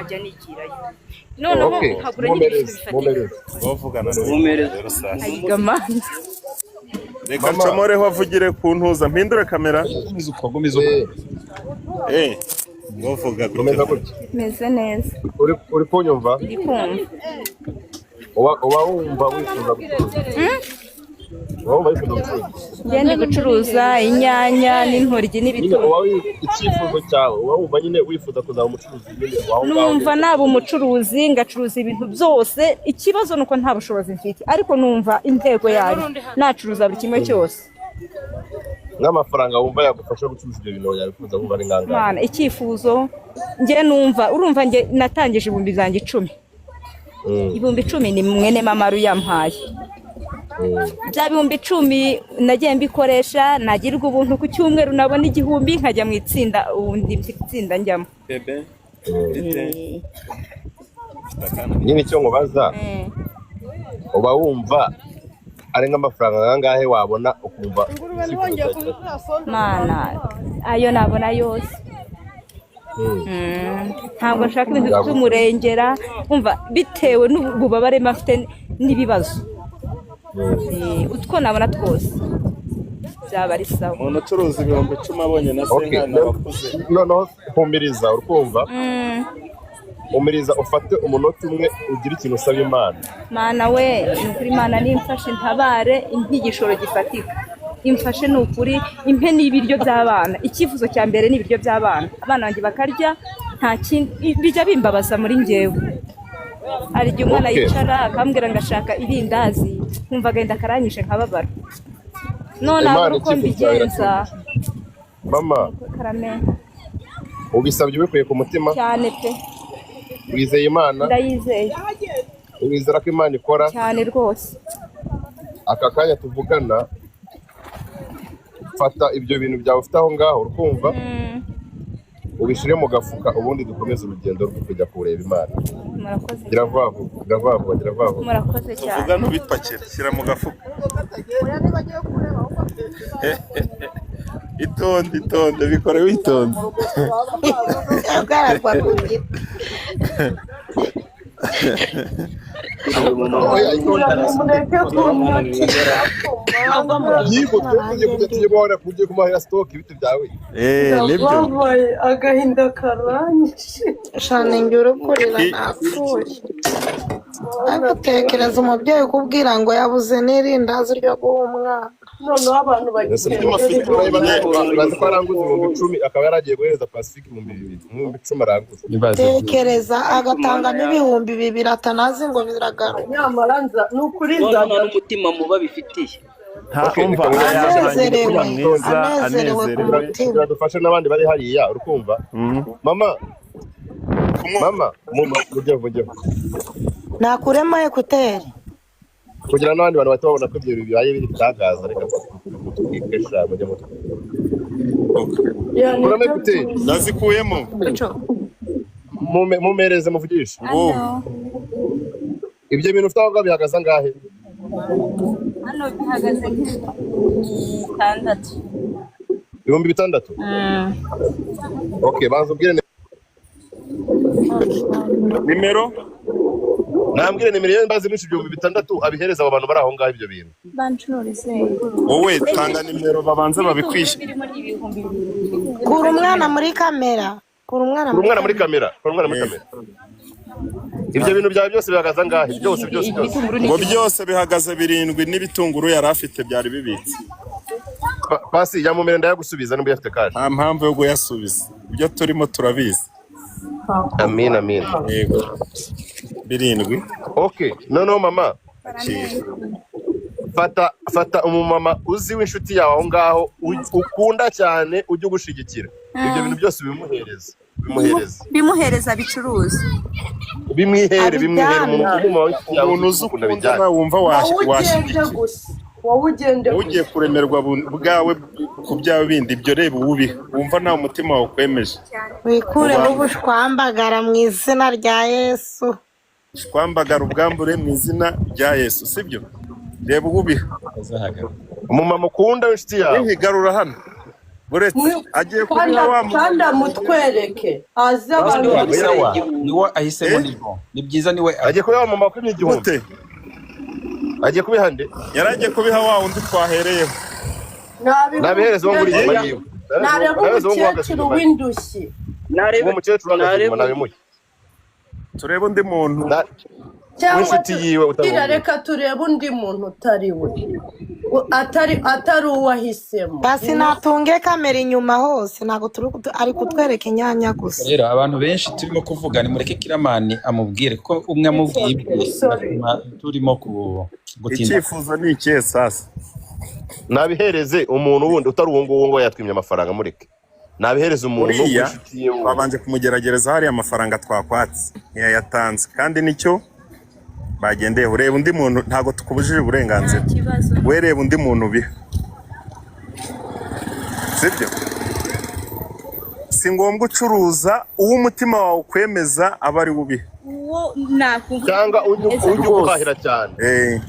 ajya nikirayo noneho nkagura n'ibintu bifatika bavugana n'ubumereza rusange ayigamana reka ncomoreho avugire ku ntuza mpindure kamera gumiza bavuga gutya meze neza uri kunyumva ndi kumva uba wumva wifuza ngende gucuruza inyanya n'intoryi n'ibitunguru icyifuzo cyawe uba wumva nyine wifuza kuzaba umucuruzi numva naba umucuruzi ngacuruza ibintu byose ikibazo nuko nta bushobozi mfite ariko numva intego yayo nacuruza buri kimwe cyose nk'amafaranga wumva yagufasha gucuruza ibyo bintu yabifuza wumva ari nganga mana icyifuzo nge numva urumva nge natangije ibihumbi zanjye 10 ibihumbi 10 ni mwene mama ruyampaye bya bihumbi 10 nagiye mbikoresha nagirwa ubuntu ku cyumweru nabona igihumbi nkajya mu itsinda ubundi itsinda njyamo bebe nyine icyo ngubaza uba wumva ari nk'amafaranga ngangahe wabona ukumva mana ayo nabona yose ntabwo nshaka ibintu by'umurengera umva bitewe n'ububabare mfite n'ibibazo utwo nabona twose byaba ari sawa umuntu ucuruza ibihumbi 10 abonye na senga n'abakuze noneho humiriza urukumva umiriza ufate umunota umwe ugira ikintu usaba Imana mana we nukuri Imana nimfashe ntabare impigishoro gifatika imfashe nukuri impe n'ibiryo by'abana ikifuzo cya mbere n'ibiryo by'abana abana banjye bakarya nta kindi bijya bimbabaza muri ngewe ari igihe umwana yicara akambwira ngashaka irindazi nkumva agenda akaranyishe nkababara none uko mbigenza mama karame ubisabye ubikuye ku mutima cyane pe wizeye Imana ndayizeye wizera ko Imana ikora cyane rwose aka kanya tuvugana fata ibyo bintu byawe ufite aho ngaho urukumva ubishire mu gafuka ubundi dukomeze urugendo rwo kujya kureba Imana murakoze gira vuba murakoze cyane tuvuga ntubipakira shyira mu gafuka itonde bikore witonde agaragwa kugira tugiye kumahera stock ibiti byawe nibyo agahinda karanyishe shane ngiro kurira napfuye abatekereza umubyeyi kubwira ngo yabuze n'irindazi ryo guha umwana noneho abantu bazi ko aranguza ibihumbi 10 akaba yaragiye guhereza Pacifique mu 10 aranguza tekereza agatanga n'ibihumbi 2 atanazi ngo biragaruka nyamaranza n'ukuri nzana n'umutima muba bifitiye ntakumva anezerewe dufashe n'abandi bari hariya urukumva mama mujye nakurema ekuteri kugira n'abandi bantu bahita babona ko ibyo bibaye biri kutangaza reka tukikesha mujye muto kurame ekuteri nazikuyemo mumereze muvugisha ibyo bintu ufite aho bihagaze angahe hano bihagaze 6 ibihumbi 6 okay banza ubwire nimero nambwire nimero mbazi n'ishije ibihumbi 6 abihereza abo bantu bari aho ngaho ibyo bintu bancurise wowe tanga nimero babanze babikwishe kura umwana muri kamera muri kamera ibyo bintu byawe byose bihagaze angahe byose ngo byose bihagaze 7 n'ibitunguru yari afite byari bibitse pasi yamumere ndayagusubiza nimba yafite kaje nta mpamvu yo guyasubiza ibyo turimo turabizi amin yego 7 okay no mama fata umumama uzi w'inshuti yawe aho ngaho ukunda cyane ujye ugushigikira ibyo bintu byose bimuhereza bicuruza bimwihere umuntu uzi ukunda wumva washigikira ugiye kuremerwa bwawe ku byawe bindi ibyo reba uwubiha wumva nta mutima wawe ukwemeje wikure n'ubushwambagara mu izina rya Yesu shwambagara ubwambure mu izina rya Yesu sibyo reba uwubiha umumama ukunda w'inshuti yawe ntigarura hano buretse agiye kubiha wa kandi amutwereke aze abantu niwe ahisemo nibo ni byiza niwe agiye kubiha mu makuru y'igihumbi agiye kubiha nde yaragiye kubiha wa undi twahereyeho nabihereza uwo muri inyuma yiwe nareba umukecuru w'indushyi uwo mukecuru nabimuhe turebe undi muntu w'inshuti yiwe utabona reka turebe undi muntu utari we atari uwahisemo basi natunge kamera inyuma hose ntabwo ari kutwereka inyanya gusa rero abantu benshi turimo kuvuga ni mureke Kiramani amubwire kuko umwe amubwiye turimo gutinda icyifuzo ni ikihe sasa nabihereze umuntu wundi utari uwo nguwo yatwimye amafaranga mureke nabihereze umuntu w'inshuti yiwe babanje kumugeragereza hariya amafaranga twakwatse ntiyayatanze kandi nicyo bagendeye ureba undi muntu ntago tukubujije uburenganzira wereba undi muntu biha sibyo si ngombwa ucuruza uwo umutima wawe ukwemeza aba ari ubiha cyangwa ujye uguhahira cyane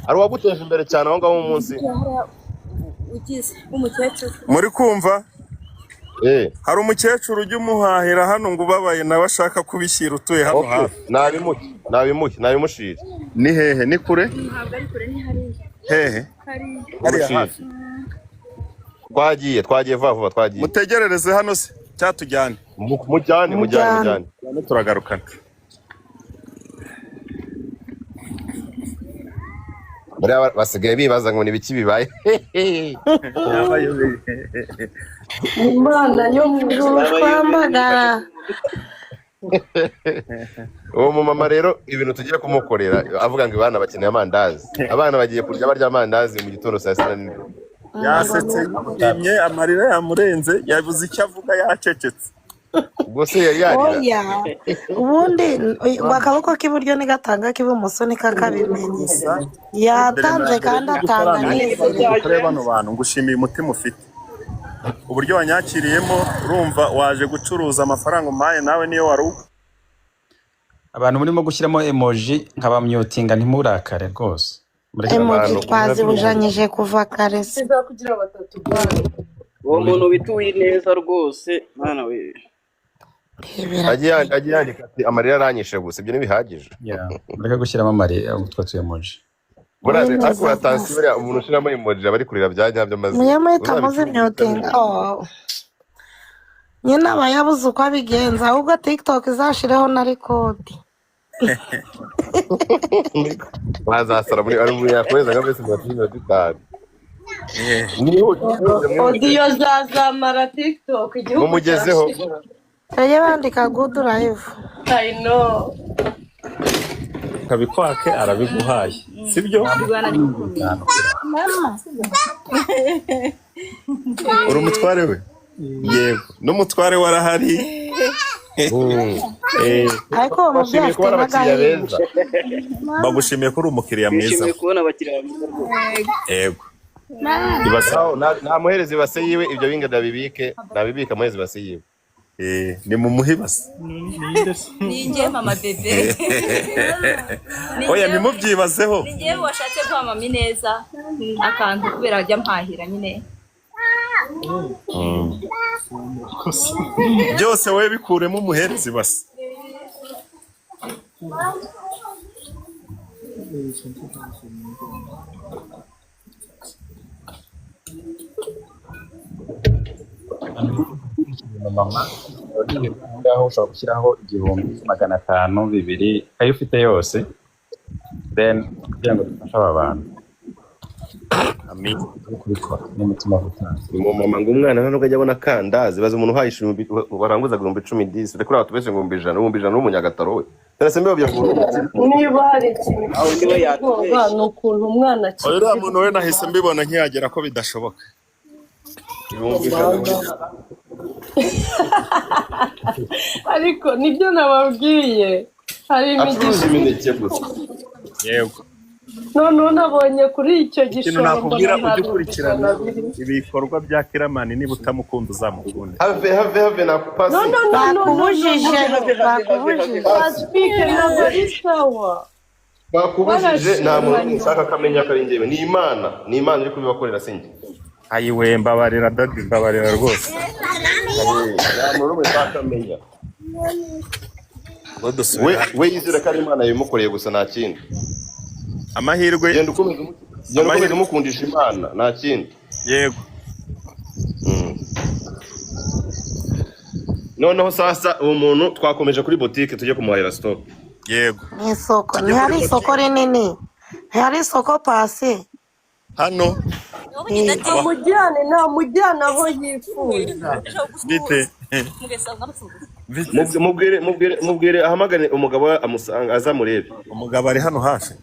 hari uwaguteje imbere cyane aho ngaho mu munsi muri kumva hari umukecuru ujya umuhahira hano ngo ubabaye nawe ashaka kubishyira utuye hano hafi nabimushire ni hehe ni kure ntabwo ari kure ni hariya hehe hariya hafi twagiye vuba twagiye mutegerereze hano se cyatujyane mujyane turagarukana basigaye bibaza ngo ni biki bibaye imana yo mu ijuru twambagara uwo mumama rero ibintu tugiye kumukorera avuga ngo abana bakeneye amandazi abana bagiye kurya barya amandazi mu gitondo saa sita nijoro yasetse yimye amarira yamurenze yabuze icyo avuga yacecetse ubwo se yari yarira ubundi akaboko k'iburyo nigatanga k'ibumoso nikakabimenye yatanze kandi atanga neza kure bano bantu ngushimiye umutima ufite uburyo wanyakiriyemo urumva waje gucuruza amafaranga umpaye nawe niyo wari abantu murimo gushyiramo emoji nkabamyutinga ntimurakare rwose emoji twazibujanyije kuva kare se kugira batatu bwana uwo muntu bituye neza rwose mwana we agiye yandika ati amarira aranyishe gusa ibyo ntibihagije mureke gushyiramo amarira utwo tu emoji muraze akora tansibira umuntu ushiramo emoji aba ari kurira bya nyabyo maze muyamwita muze myutinga nyine aba yabuze uko abigenza ahubwo TikTok izashireho na rekodi bazasara muri yakweza nka bese mu bitanu audio zazamara TikTok igihugu mumugezeho tujye bandika good live I know kabikwake arabiguhaye sibyo uri umutware we yego n'umutware warahari ariko uwo mubyeyi afite n'agahinda bagushimiye ko uri umukiriya mwiza yego namuhereza ibase yiwe ibyo binga nabibika muhereza ibase yiwe ni mu muhibase ninjye mama bebe oya ntimubyibazeho ninjye washatse kwa mami neza akantu kubera ajya mpahira nyine byose wowe bikuremo umuhereza ibase mama ngaho ushobora gushyiraho 1,500 2,000 ayo ufite yose then kugira ngo dufashe aba bantu kubikora n'umutima w'ubutanga mu mama ngo umwana ntabwo ajya abona kandazi baza umuntu uhaye baranguza 10,000 reka uriya tubese 1,100 w'umunyagataro we terese mbe byavuga niba hari ikintu aho niwe yatubeshye ni ukuntu umwana uriya muntu we nahise mbibona nkiyagera ko bidashoboka ariko nibyo nababwiye hari imineke gusa yego noneho nabonye kuri icyo gishoro nakubwira ujye ukurikirana ibikorwa bya Kiramani niba utamukunda uzamukunde have nakupasi bakubujije basipike ntabwo ari sawa bakubujije nta muntu ushaka akamenya ko ari njyewe ni imana iri kubibakorera sinjye ayiwe mbabarira dadi mbabarira rwose nta muntu n'umwe utakamenya ngo dusubire we yizera ko ari Imana yabimukoreye gusa nta kindi. amahirwe Genda ukomeza umukundisha Imana nta kindi. yego Noneho sasa uwo muntu twakomeje kuri boutique tujye kumuhahira stock. yego ni isoko ntihari isoko rinini ntihari isoko pasi hano namujyana aho yifuza bite mubwire ahamagane umugabo we amusanga aza murebe. umugabo ari hano hafi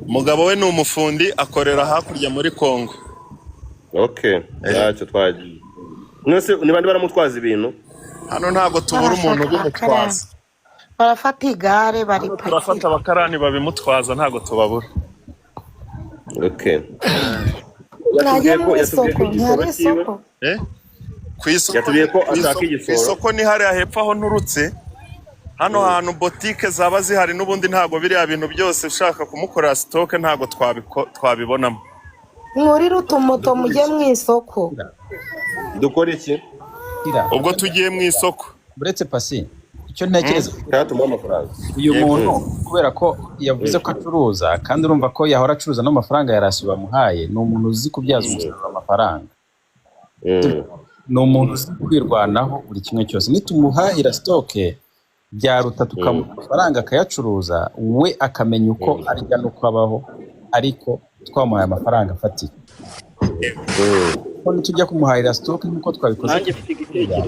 umugabo we ni umufundi akorera hakurya muri Kongo. Okay ntacyo twagiye mwese ni bandi baramutwaza ibintu hano ntago tubura umuntu ubimutwaza barafata igare bari turafata abakarani babimutwaza ntago tubabura. Okay najya mu isoko ntihari isoko yatubwiye ko ashaka igisoro. Isoko ni hariya hepfo aho nturutse hano hantu botike zaba zihari n'ubundi ntago biriya bintu byose ushaka kumukorera stock ntago twabibonamo. mwurire utumoto mujye mu isoko dukora iki ubwo tugiye mu isoko uretse pasi icyo ntekereza cyatuma amafaranga uyu muntu kubera ko yavuze ko acuruza kandi urumva ko yahora acuruza n'amafaranga yarasi bamuhaye ni umuntu uzi kubyaza umusaruro amafaranga ni umuntu uzi kwirwanaho buri kimwe cyose nitumuhahira stoke byaruta tukamuha amafaranga akayacuruza we akamenya uko arya n'uko abaho ariko twamuhaye amafaranga afatika ko nitujya kumuhahira stock nk'uko twabikoze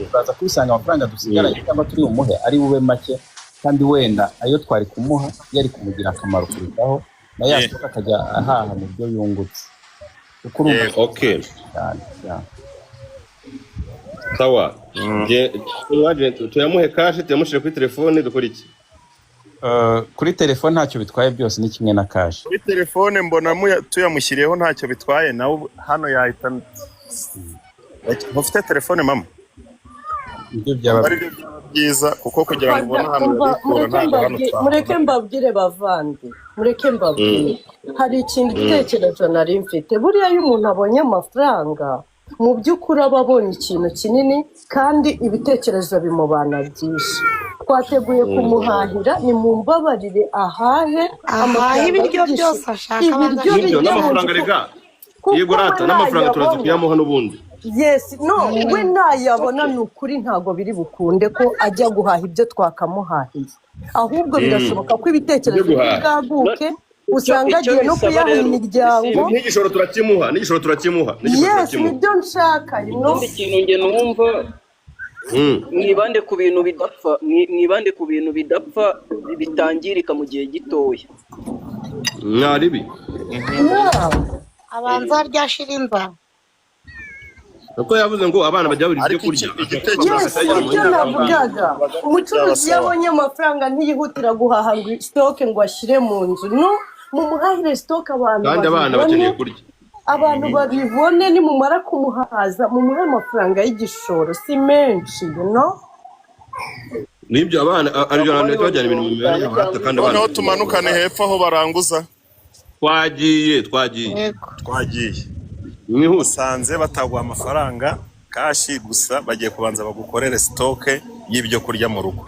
turaza kwisanga amafaranga dusigaranye cyangwa turi bumuhe ari bube make kandi wenda ayo twari kumuha yari kumugira akamaro kurutaho na ya stock akajya ahaha mu byo yungutse. Okay sawa tuyamuhe cash tuyamushire kuri telefone dukora iki kuri telefone ntacyo bitwaye byose ni kimwe na cash. Kuri telefone mbona tuyamushyiriyeho ntacyo bitwaye nawe hano yahita ufite telefone mama ibyo byaba byiza kuko kugira ngo ubone hano mureke mbabwire bavandi mureke mbabwire hari ikintu gitekerezo nari mfite buriya iyo umuntu abonye amafaranga mu by'ukuri aba abonye ikintu kinini kandi ibitekerezo bimubana byinshi. Twateguye kumuhahira ni mu mbabarire ahahe ibiryo byose ashaka ibiryo n'amafaranga rega yego rata n'amafaranga turaza kuyamuha n'ubundi. Yes no we nayabona ni ukuri ntago biri bukunde ko ajya guhaha ibyo twakamuhahiye ahubwo birashoboka ko ibitekerezo bwaguke usanga agiye no kuyaha imiryango n'igishoro turakimuha yes nibyo nshaka ikintu nge numva mwibande ku bintu bidapfa bitangirika mu gihe gitoya mwaribi abanza ryashira inzara uko yavuze ngo abana bajya buri byo kurya icyo navugaga umucuruzi yabonye amafaranga ntiyihutira guhaha ngo stock ngo ashyire mu nzu no mu muhahire stock kandi abana bakeneye kurya abantu babibone nimumara kumuhaza mu muhe amafaranga y'igishoro si menshi no nibyo abana ariko abantu bajyana ibintu mu mibare y'abantu kandi abana noneho tumanukane hepfo aho baranguza twagiye usanze bataguha amafaranga kashi gusa bagiye kubanza bagukorere stock y'ibyo kurya mu rugo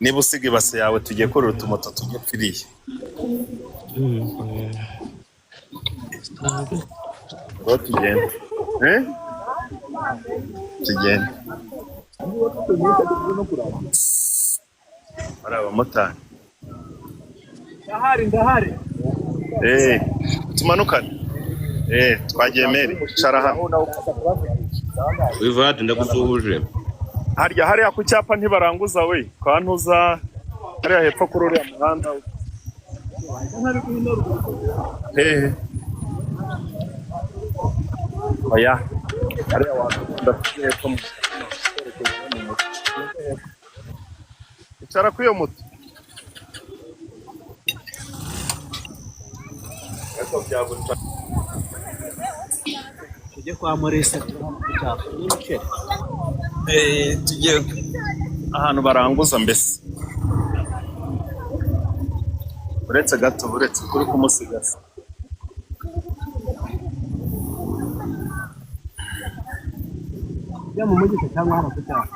niba usiga ibase yawe tugiye kurira utumoto tujye pfiriye tugende tugende ari abamotari ndahari tumanukane twagiye meri cara hano wivade ndagusuhuje hariya ku cyapa ntibaranguza we kwantuza hariya hepfo kuri uriya muhanda oya hariya wakunda hepfo icara kuri iyo moto tujye kwa Moresa tugiye ahantu baranguza mbese uretse gato uretse kuri kumusigaza ujya mu mujyi se cyangwa hano ku cyaro